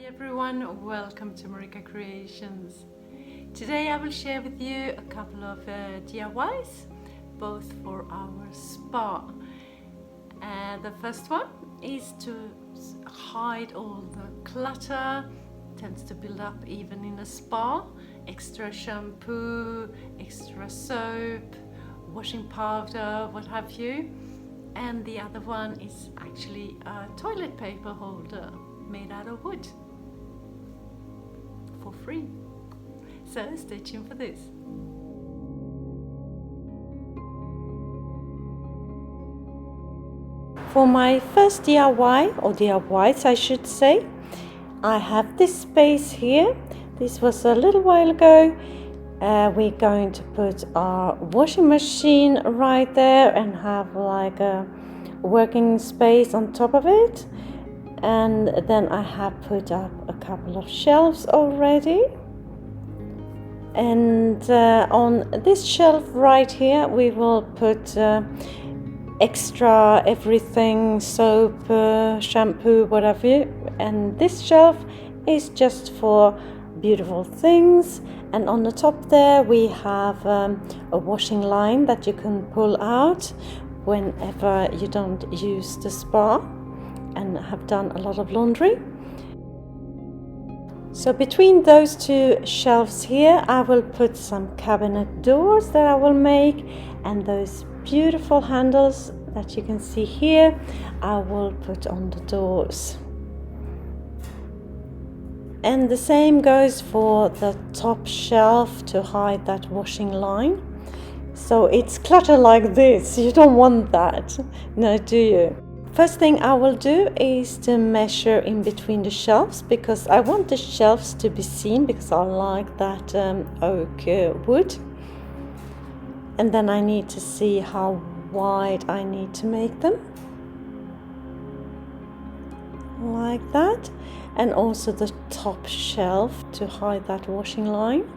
everyone, welcome to MarikaCreations. Today I will share with you a couple of DIYs, both for our spa. The first one is to hide all the clutter, tends to build up even in a spa, extra shampoo, extra soap, washing powder, what have you. And the other one is actually a toilet paper holder made out of wood for free. So stay tuned for this. For my first DIY, or DIYs I should say, I have this space here. This was a little while ago. We're going to put our washing machine right there and have like a working space on top of it. And then I have put up a couple of shelves already. And on this shelf right here, we will put extra everything, soap, shampoo, whatever. And this shelf is just for beautiful things. And on the top there, we have a washing line that you can pull out whenever you don't use the spa and have done a lot of laundry. So between those two shelves here, I will put some cabinet doors that I will make, and those beautiful handles that you can see here, I will put on the doors. And the same goes for the top shelf to hide that washing line. So it's clutter like this, you don't want that, no, do you? First thing I will do is to measure in between the shelves, because I want the shelves to be seen, because I like that oak wood. And then I need to see how wide I need to make them. Like that. And also the top shelf to hide that washing line.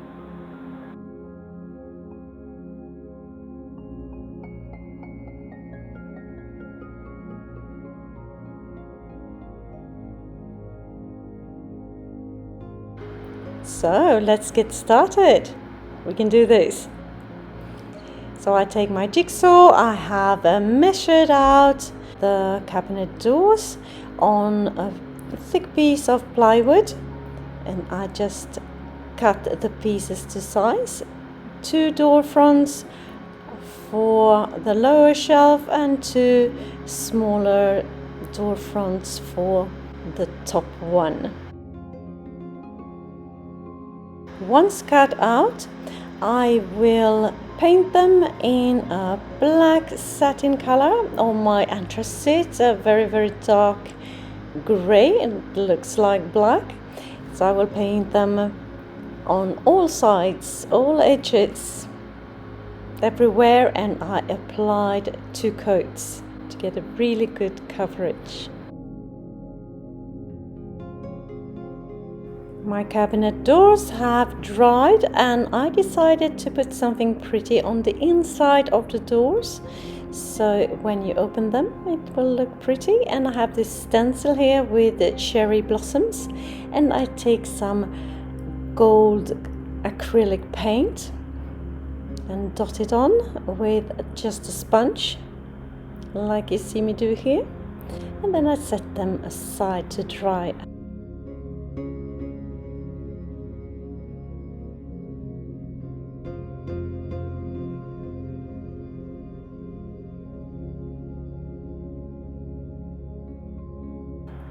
So let's get started. We can do this. So I take my jigsaw, I have measured out the cabinet doors on a thick piece of plywood, and I just cut the pieces to size. 2 door fronts for the lower shelf and 2 smaller door fronts for the top one. Once cut out, I will paint them in a black satin color on my anthracite, a very dark grey. It looks like black. So I will paint them on all sides, all edges, everywhere, and I applied 2 coats to get a really good coverage. My cabinet doors have dried, and I decided to put something pretty on the inside of the doors, so when you open them it will look pretty. And I have this stencil here with the cherry blossoms, and I take some gold acrylic paint and dot it on with just a sponge, like you see me do here, and then I set them aside to dry.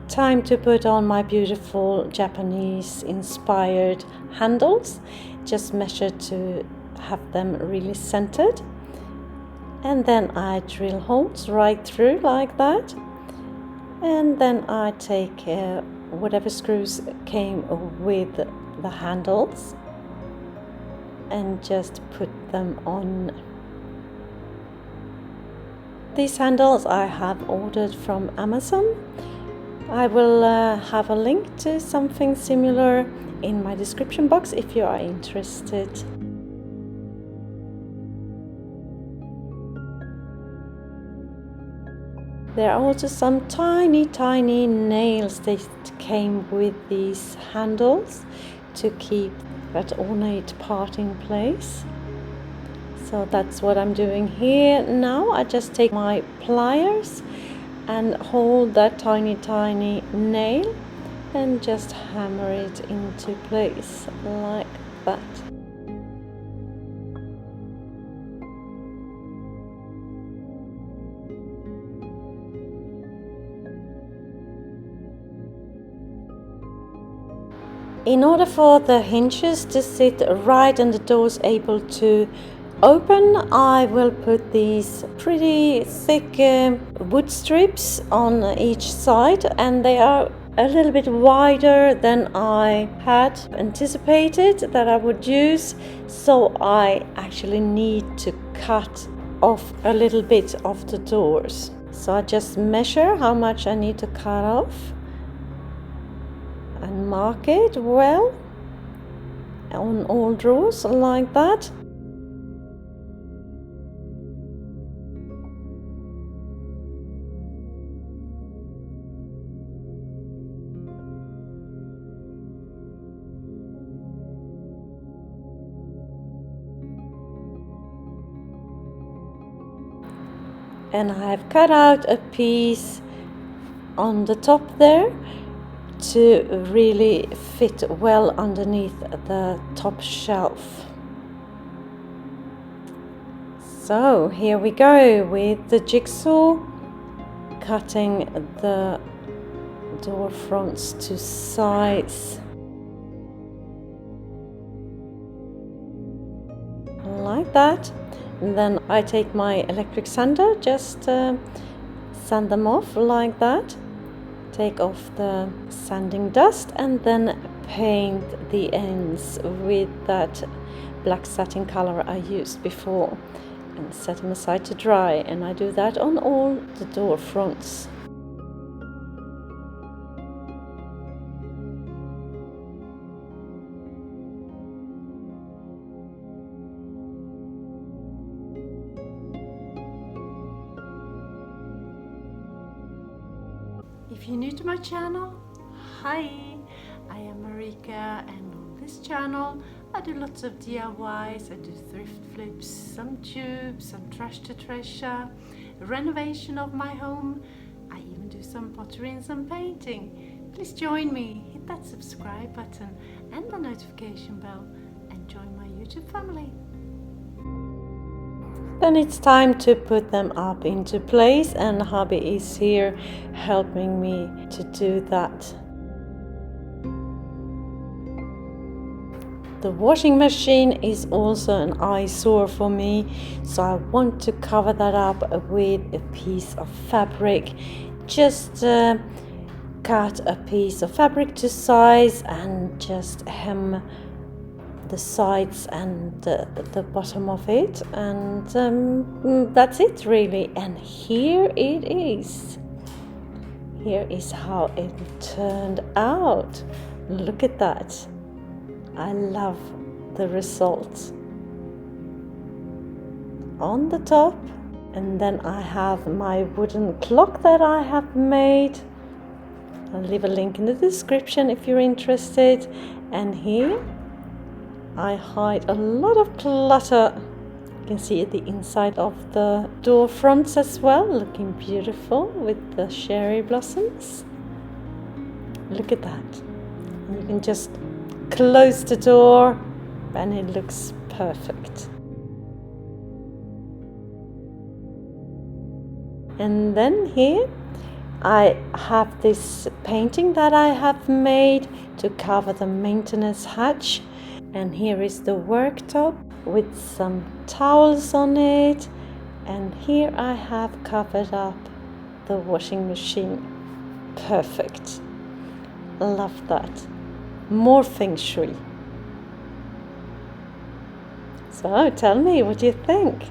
Time to put on my beautiful Japanese inspired handles. Just measure to have them really centered, and then I drill holes right through like that, and then I take whatever screws came with the handles and just put them on. These handles I have ordered from Amazon. I will have a link to something similar in my description box if you are interested. There are also some tiny nails that came with these handles to keep that ornate part in place. So that's what I'm doing here now. I just take my pliers and hold that tiny nail and just hammer it into place like that. In order for the hinges to sit right and the doors able to open, I will put these pretty thick wood strips on each side, and they are a little bit wider than I had anticipated that I would use, so I actually need to cut off a little bit of the doors. So I just measure how much I need to cut off and mark it well on all drawers like that. And I have cut out a piece on the top there to really fit well underneath the top shelf. So here we go with the jigsaw, cutting the door fronts to size like that. And then I take my electric sander, just sand them off like that. Take off the sanding dust and then paint the ends with that black satin color I used before and set them aside to dry, and I do that on all the door fronts. If you're new to my channel, hi, I am Marika, and on this channel I do lots of DIYs. I do thrift flips, some tubes, some trash to treasure, renovation of my home. I even do some pottery and some painting. Please join me, hit that subscribe button and the notification bell and join my YouTube family. Then it's time to put them up into place, and hubby is here helping me to do that. The washing machine is also an eyesore for me, so I want to cover that up with a piece of fabric. Just cut a piece of fabric to size and just hem the sides and the bottom of it, and that's it really. And here it is. Here is how it turned out. Look at that. I love the result on the top. And then I have my wooden clock that I have made. I'll leave a link in the description if you're interested. And here I hide a lot of clutter. You can see at the inside of the door fronts as well, looking beautiful with the cherry blossoms. Look at that. And you can just close the door and it looks perfect. And then here I have this painting that I have made to cover the maintenance hatch. And here is the worktop with some towels on it. And here I have covered up the washing machine. Perfect. Love that. More feng shui. So tell me, what do you think?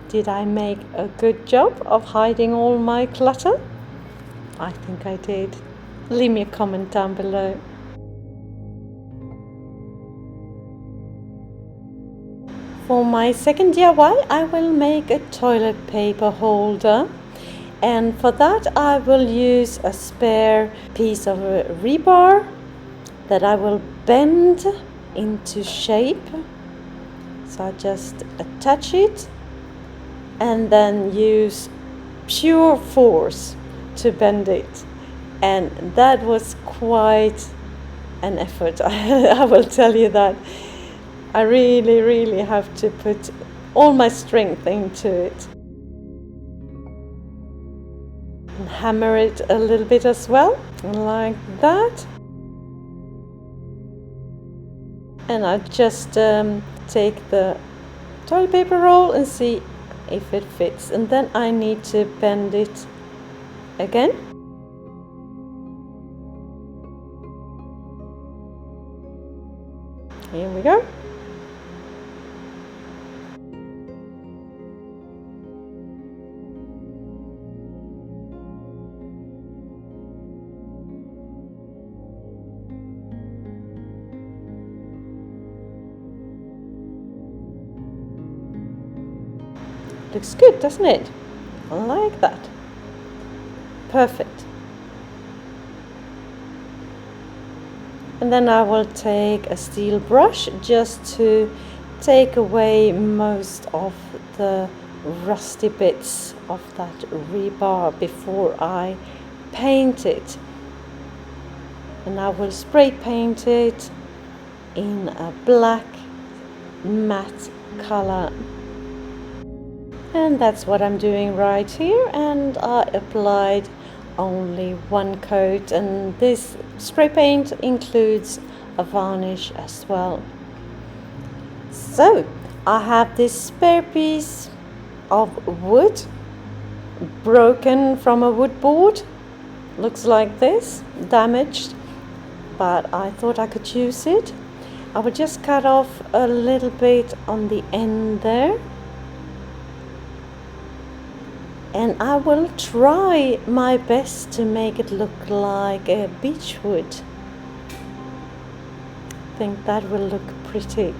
Did I make a good job of hiding all my clutter? I think I did. Leave me a comment down below. For my second DIY, I will make a toilet paper holder. And for that I will use a spare piece of rebar that I will bend into shape. So I just attach it and then use pure force to bend it. And that was quite an effort, I will tell you that. I really have to put all my strength into it. And hammer it a little bit as well, like that. And I just take the toilet paper roll and see if it fits. And then I need to bend it again. Here we go. Looks good, doesn't it? Like that. Perfect. And then I will take a steel brush just to take away most of the rusty bits of that rebar before I paint it. And I will spray paint it in a black matte color. And that's what I'm doing right here, and I applied only one coat, and this spray paint includes a varnish as well. So I have this spare piece of wood broken from a wood board. Looks like this, damaged, but I thought I could use it. I will just cut off a little bit on the end there. And I will try my best to make it look like a beechwood. I think that will look pretty.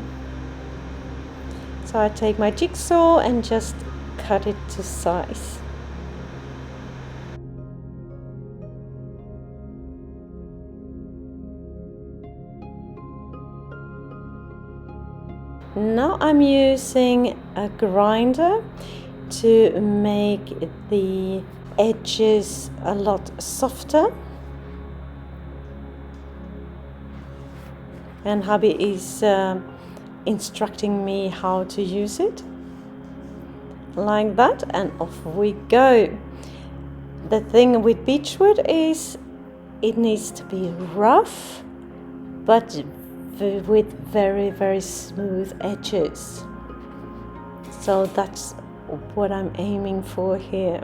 So I take my jigsaw and just cut it to size. Now I'm using a grinder to make the edges a lot softer, and hubby is instructing me how to use it, like that, and off we go. The thing with beechwood is it needs to be rough but with very smooth edges, so that's what I'm aiming for here.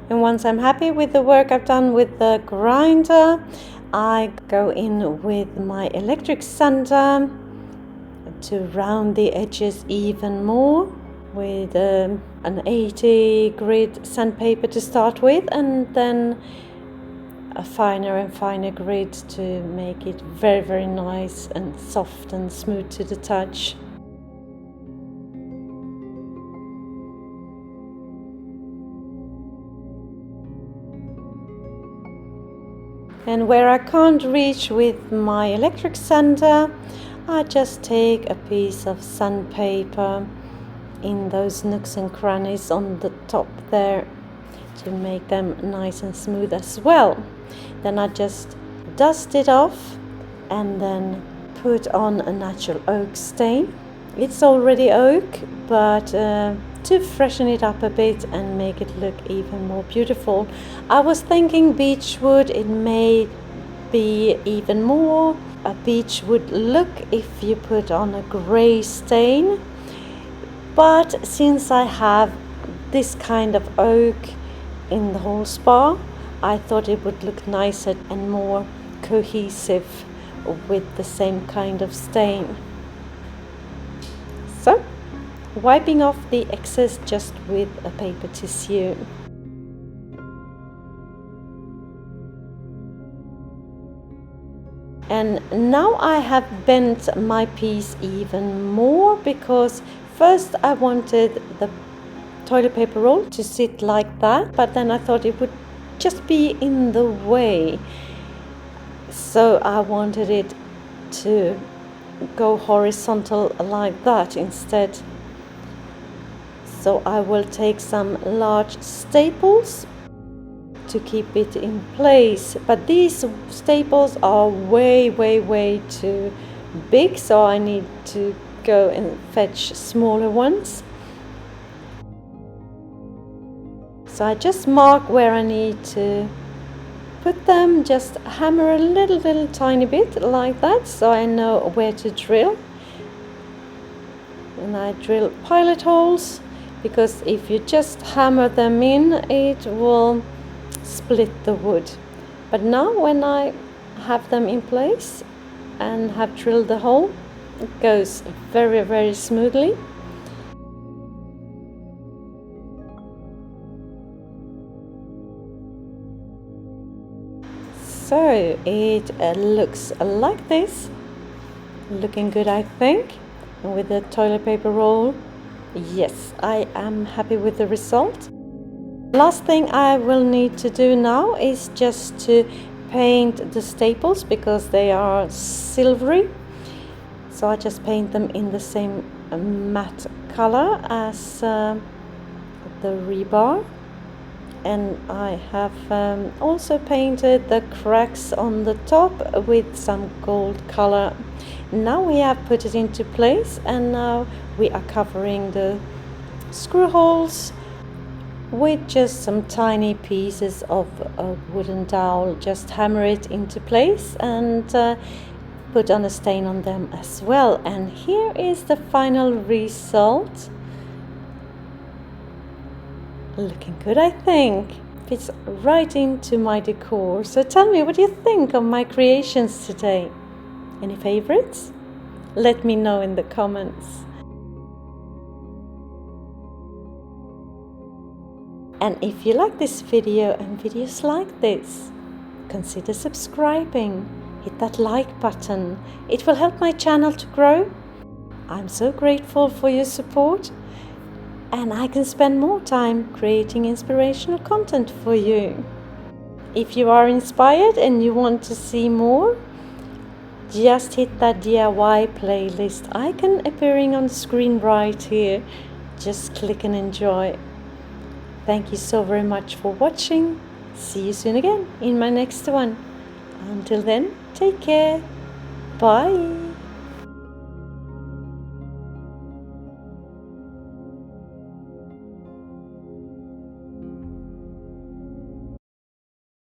And once I'm happy with the work I've done with the grinder, I go in with my electric sander to round the edges even more with an 80 grit sandpaper to start with, and then a finer and finer grit to make it very nice and soft and smooth to the touch. And where I can't reach with my electric sander, I just take a piece of sandpaper in those nooks and crannies on the top there to make them nice and smooth as well. Then I just dust it off and then put on a natural oak stain. It's already oak, but to freshen it up a bit and make it look even more beautiful. I was thinking beechwood, it may be even more a beechwood look if you put on a grey stain, but since I have this kind of oak in the whole spa, I thought it would look nicer and more cohesive with the same kind of stain. So, wiping off the excess just with a paper tissue. And now I have bent my piece even more, because first I wanted the toilet paper roll to sit like that, but then I thought it would just be in the way, so I wanted it to go horizontal like that instead. So I will take some large staples to keep it in place, but these staples are way too big, so I need to go and fetch smaller ones. So I just mark where I need to put them, just hammer a little tiny bit like that, so I know where to drill. And I drill pilot holes, because if you just hammer them in, it will split the wood. But now when I have them in place and have drilled the hole, it goes very smoothly. So it looks like this, looking good, I think. And with the toilet paper roll, yes, I am happy with the result. Last thing I will need to do now is just to paint the staples, because they are silvery. So I just paint them in the same matte color as the rebar. And I have also painted the cracks on the top with some gold color. Now we have put it into place, and now we are covering the screw holes with just some tiny pieces of a wooden dowel. Just hammer it into place and put on a stain on them as well. And here is the final result. Looking good, I think. Fits right into my decor. So tell me, what do you think of my creations today? Any favorites? Let me know in the comments. And if you like this video and videos like this, consider subscribing. Hit that like button. It will help my channel to grow. I'm so grateful for your support, and I can spend more time creating inspirational content for you. If you are inspired and you want to see more, just hit that DIY playlist icon appearing on the screen right here. Just click and enjoy. Thank you so very much for watching. See you soon again in my next one. Until then, take care. Bye.